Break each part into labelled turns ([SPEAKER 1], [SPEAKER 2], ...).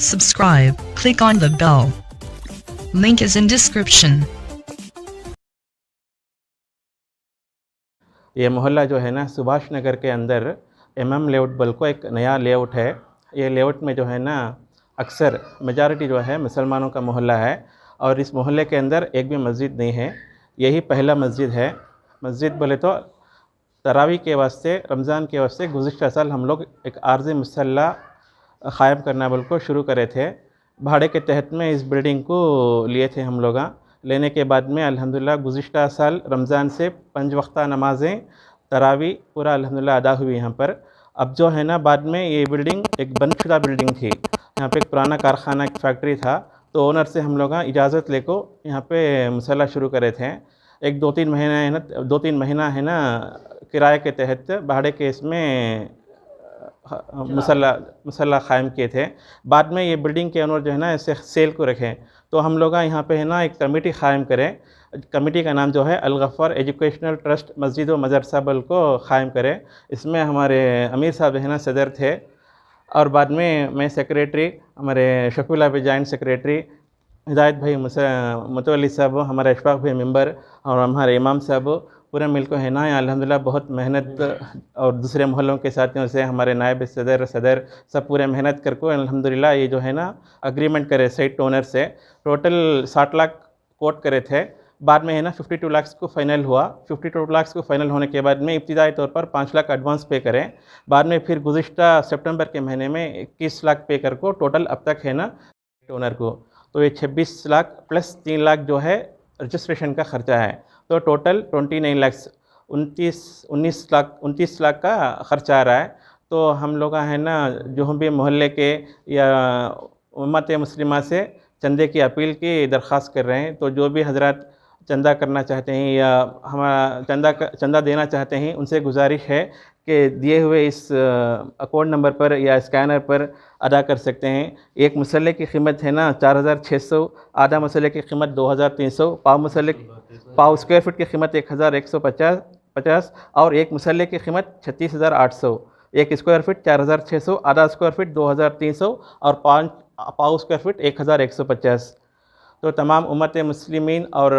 [SPEAKER 1] Subscribe, click on the bell. Link is in description.
[SPEAKER 2] ये मोहल्ला जो है ना सुभाष नगर के अंदर MM लेआउट बल्को एक नया लेआउट है। ये लेआउट में जो है ना अक्सर मेजॉरिटी जो है मुसलमानों का मोहल्ला है और इस मोहल्ले के अंदर एक भी मस्जिद नहीं है। यही पहला मस्जिद है। मस्जिद बोले तो तरावी के वास्ते रमज़ान के वास्ते गुज़िश्ता साल हम लोग एक आर्ज़ी मुसल्ला क़ायम करना बल्को शुरू करे थे। भाड़े के तहत में इस बिल्डिंग को लिए थे हम लोग। लेने के बाद में अल्हम्दुलिल्लाह गुज़िश्ता साल रमज़ान से 5 वक्ता नमाज़ें तरावी पूरा अल्हम्दुलिल्लाह अदा हुई यहाँ पर। अब जो है ना बाद में ये बिल्डिंग एक बंदशुदा बिल्डिंग थी। यहाँ पे एक पुराना कारखाना एक फैक्ट्री था, तो ओनर से हम लोग इजाज़त लेको यहाँ पे मुसल्ला शुरू करे थे। एक 2-3 महीना है ना किराए के तहत भाड़े के इसमें मुसल्ला क़ायम किए थे। बाद में ये बिल्डिंग के ओनर जो है ना इसे सेल को रखें, तो हम लोग यहाँ पे है ना एक कमेटी क़ायम करें। कमेटी का नाम जो है अल-गफ़ार एजुकेशनल ट्रस्ट मस्जिद व मदरसा बल को क़ायम करें। इसमें हमारे अमीर साहब है ना सदर थे और बाद में मैं सेक्रेटरी, हमारे शफीउल्लाह भाई जॉइंट सेक्रेटरी, हिदायत भाई मुतवल्ली साहब, हमारे अशफाक भाई मेंबर और हमारे इमाम साहब पूरे मिल को है ना अल्हम्दुलिल्लाह बहुत मेहनत और दूसरे मोहल्लों के साथियों से हमारे नायब सदर सब पूरे मेहनत करके अल्हम्दुलिल्लाह ये जो है ना अग्रीमेंट करे साइट ओनर से। टोटल 60 लाख कोट करे थे। बाद में है ना 52 लाख को फाइनल हुआ। 52 लाख को फाइनल होने के बाद में इब्तिदाई तौर पर 5 लाख एडवांस पे करें। बाद में फिर गुज़िश्ता सितंबर के महीने में 21 लाख पे कर को टोटल अब तक है ना ओनर को, तो ये 26 लाख प्लस 3 लाख जो है रजिस्ट्रेशन का ख़र्चा है, तो टोटल 29 लाख 29 लाख का ख़र्चा आ रहा है। तो हम लोग है ना जो भी मोहल्ले के या उम्मत मुस्लिमा से चंदे की अपील की दरख्वास्त कर रहे हैं। तो जो भी हजरत चंदा करना चाहते हैं या हमारा चंदा देना चाहते हैं, उनसे गुजारिश है कि दिए हुए इस अकाउंट नंबर पर या स्कैनर पर अदा कर सकते हैं। एक मसल्ले की कीमत है ना 4600, आधा मसल्ले की कीमत 2300, पाव स्क्वायर फीट की कीमत 1150 और एक मसल्ले की कीमत 36800। एक स्क्वायर फीट 4600, आधा स्क्वायर फीट 2300 और पाव स्क्वायर फीट 1150। तो तमाम उम्मत मुस्लिमीन और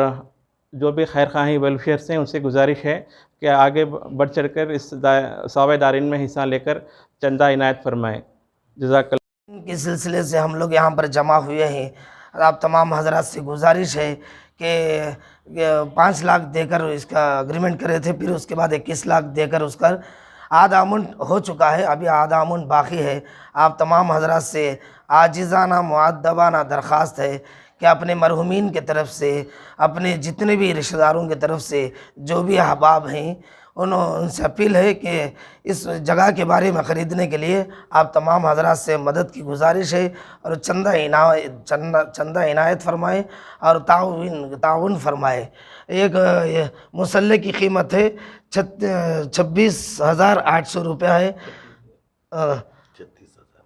[SPEAKER 2] जो भी खैर खाही वेलफेयर से उनसे गुजारिश है कि आगे बढ़ चढ़कर इस सावेदारीन में हिस्सा लेकर चंदा इनायत फरमाएँ। जज़ाकल्लाह।
[SPEAKER 3] के सिलसिले से हम लोग यहाँ पर जमा हुए हैं। आप तमाम हजरात से गुजारिश है कि 5 लाख देकर इसका अग्रीमेंट करे थे, फिर उसके बाद 21 लाख देकर उसका आधा अमाउंट हो चुका है, अभी आधा अमाउंट बाकी है। आप तमाम हजरात से आजिज़ाना मुअद्दबाना दरख्वास्त है कि अपने मरहुमीन के तरफ से, अपने जितने भी रिश्तेदारों की तरफ से जो भी अहबाब हैं उनसे अपील है कि इस जगह के बारे में ख़रीदने के लिए आप तमाम हजरात से मदद की गुजारिश है और चंदा इनायत फरमाएँ और ताउन फरमाए। एक मुसल्ले की कीमत है 26,800 रुपया है,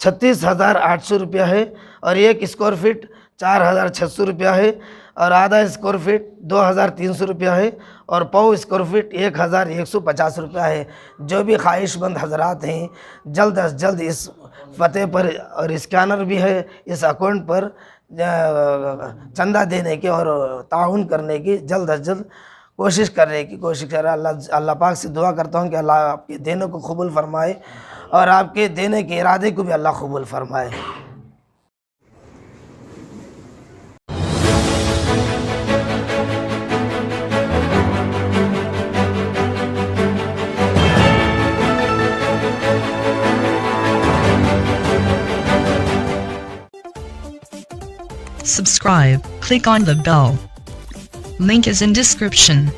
[SPEAKER 3] 36,800 रुपया है और एक स्क्वायर फीट 4,600 रुपया है और आधा स्क्वायर फीट 2,300 रुपया है और पाव स्क्वायर फीट 1,150 रुपया है। जो भी ख्वाहिशमंद हजरात हैं जल्द अज जल्द इस फतेह पर और स्कैनर भी है इस अकाउंट पर चंदा देने की और ताउन करने की जल्द अज जल्द कोशिश करने की कोशिश कर रहा। अल्लाह पाक से दुआ करता हूँ कि अल्लाह आपके देने को कबूल फरमाए और आपके देने के इरादे को भी अल्लाह कबूल फरमाए।
[SPEAKER 1] Subscribe, click on the bell. Link is in description.